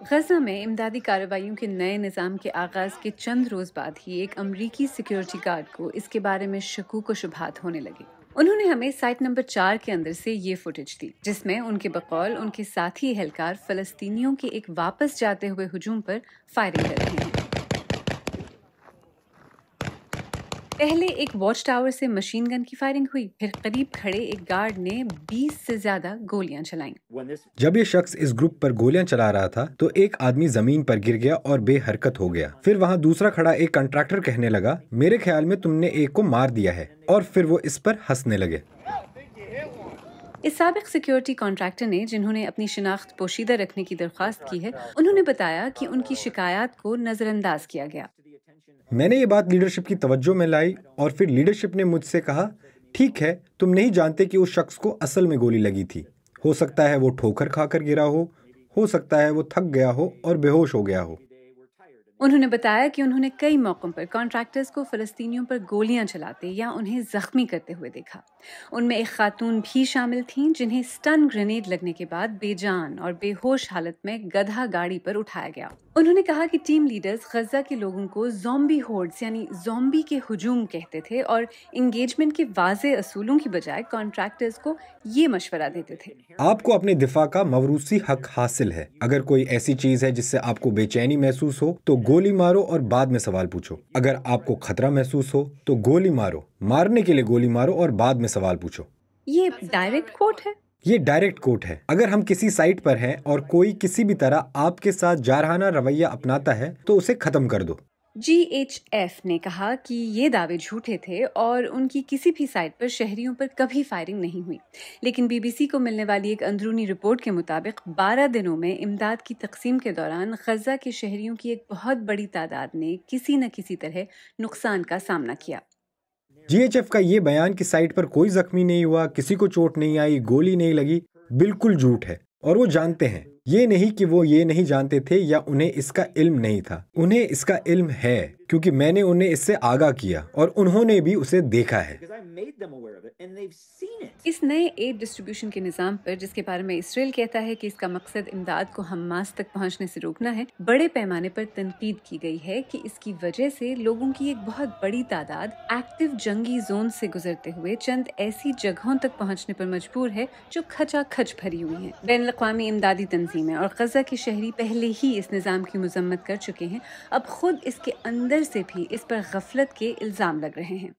غزہ میں امدادی کارروائیوں کے نئے نظام کے آغاز کے چند روز بعد ہی ایک امریکی سیکیورٹی گارڈ کو اس کے بارے میں شکوک و شبہات ہونے لگے۔ انہوں نے ہمیں سائٹ نمبر 4 کے اندر سے یہ فوٹیج دی جس میں ان کے بقول ان کے ساتھی اہلکار فلسطینیوں کے ایک واپس جاتے ہوئے ہجوم پر فائرنگ کر رہے ہیں۔ پہلے ایک واچ ٹاور سے مشین گن کی فائرنگ ہوئی، پھر قریب کھڑے ایک گارڈ نے 20 سے زیادہ گولیاں چلائیں۔ جب یہ شخص اس گروپ پر گولیاں چلا رہا تھا تو ایک آدمی زمین پر گر گیا اور بے حرکت ہو گیا۔ پھر وہاں دوسرا کھڑا ایک کنٹریکٹر کہنے لگا، میرے خیال میں تم نے ایک کو مار دیا ہے، اور پھر وہ اس پر ہنسنے لگے۔ اس سابق سیکیورٹی کانٹریکٹر نے، جنہوں نے اپنی شناخت پوشیدہ رکھنے کی درخواست کی ہے، انہوں نے بتایا کہ ان کی شکایات کو نظر انداز کیا گیا۔ میں نے یہ بات لیڈرشپ کی توجہ میں لائی اور پھر لیڈرشپ نے مجھ سے کہا، ٹھیک ہے، تم نہیں جانتے کہ اس شخص کو اصل میں گولی لگی تھی، ہو سکتا ہے وہ ٹھوکر کھا کر گرا ہو سکتا ہے وہ تھک گیا ہو اور بے ہوش ہو گیا ہو۔ انہوں نے بتایا کہ انہوں نے کئی موقعوں پر کانٹریکٹرز کو فلسطینیوں پر گولیاں چلاتے یا انہیں زخمی کرتے ہوئے دیکھا۔ ان میں ایک خاتون بھی شامل تھیں جنہیں سٹن گرینیڈ لگنے کے بعد بے جان اور بے ہوش حالت میں گدھا گاڑی پر اٹھایا گیا۔ انہوں نے کہا کہ ٹیم لیڈرز غزہ کے لوگوں کو زومبی ہورڈز یعنی زومبی کے ہجوم کہتے تھے اور انگیجمنٹ کے واضح اصولوں کی بجائے کانٹریکٹرز کو یہ مشورہ دیتے تھے۔ آپ کو اپنے دفاع کا موروثی حق حاصل ہے۔ اگر کوئی ایسی چیز ہے جس سے آپ کو بے چینی محسوس ہو تو گولی مارو اور بعد میں سوال پوچھو۔ اگر آپ کو خطرہ محسوس ہو تو گولی مارو، مارنے کے لیے گولی مارو اور بعد میں سوال پوچھو۔ یہ ڈائریکٹ کوٹ ہے؟ یہ ڈائریکٹ کوٹ ہے۔ اگر ہم کسی سائٹ پر ہیں اور کوئی کسی بھی طرح آپ کے ساتھ جارحانہ رویہ اپناتا ہے تو اسے ختم کر دو۔ GHF نے کہا کہ یہ دعوے جھوٹے تھے اور ان کی کسی بھی سائٹ پر شہریوں پر کبھی فائرنگ نہیں ہوئی، لیکن BBC کو ملنے والی ایک اندرونی رپورٹ کے مطابق 12 دنوں میں امداد کی تقسیم کے دوران غزہ کے شہریوں کی ایک بہت بڑی تعداد نے کسی نہ کسی طرح نقصان کا سامنا کیا۔ GHF کا یہ بیان کہ سائٹ پر کوئی زخمی نہیں ہوا، کسی کو چوٹ نہیں آئی، گولی نہیں لگی، بالکل جھوٹ ہے، اور وہ جانتے ہیں۔ یہ نہیں کہ وہ یہ نہیں جانتے تھے یا انہیں اس کا علم نہیں تھا، انہیں اس کا علم ہے، کیونکہ میں نے انہیں اس سے آگاہ کیا اور انہوں نے بھی اسے دیکھا ہے۔ اس نئے ایڈ ڈسٹریبیوشن کے نظام پر، جس کے بارے میں اسرائیل کہتا ہے کہ اس کا مقصد امداد کو حماس تک پہنچنے سے روکنا ہے، بڑے پیمانے پر تنقید کی گئی ہے کہ اس کی وجہ سے لوگوں کی ایک بہت بڑی تعداد ایکٹیو جنگی زون سے گزرتے ہوئے چند ایسی جگہوں تک پہنچنے پر مجبور ہے جو کھچا کھچ بھری ہوئی ہیں۔ بین الاقوامی امدادی تنظیمیں اور غزہ کے شہری پہلے ہی اس نظام کی مذمت کر چکے ہیں، اب خود اس کے اندر سے بھی اس پر غفلت کے الزام لگ رہے ہیں۔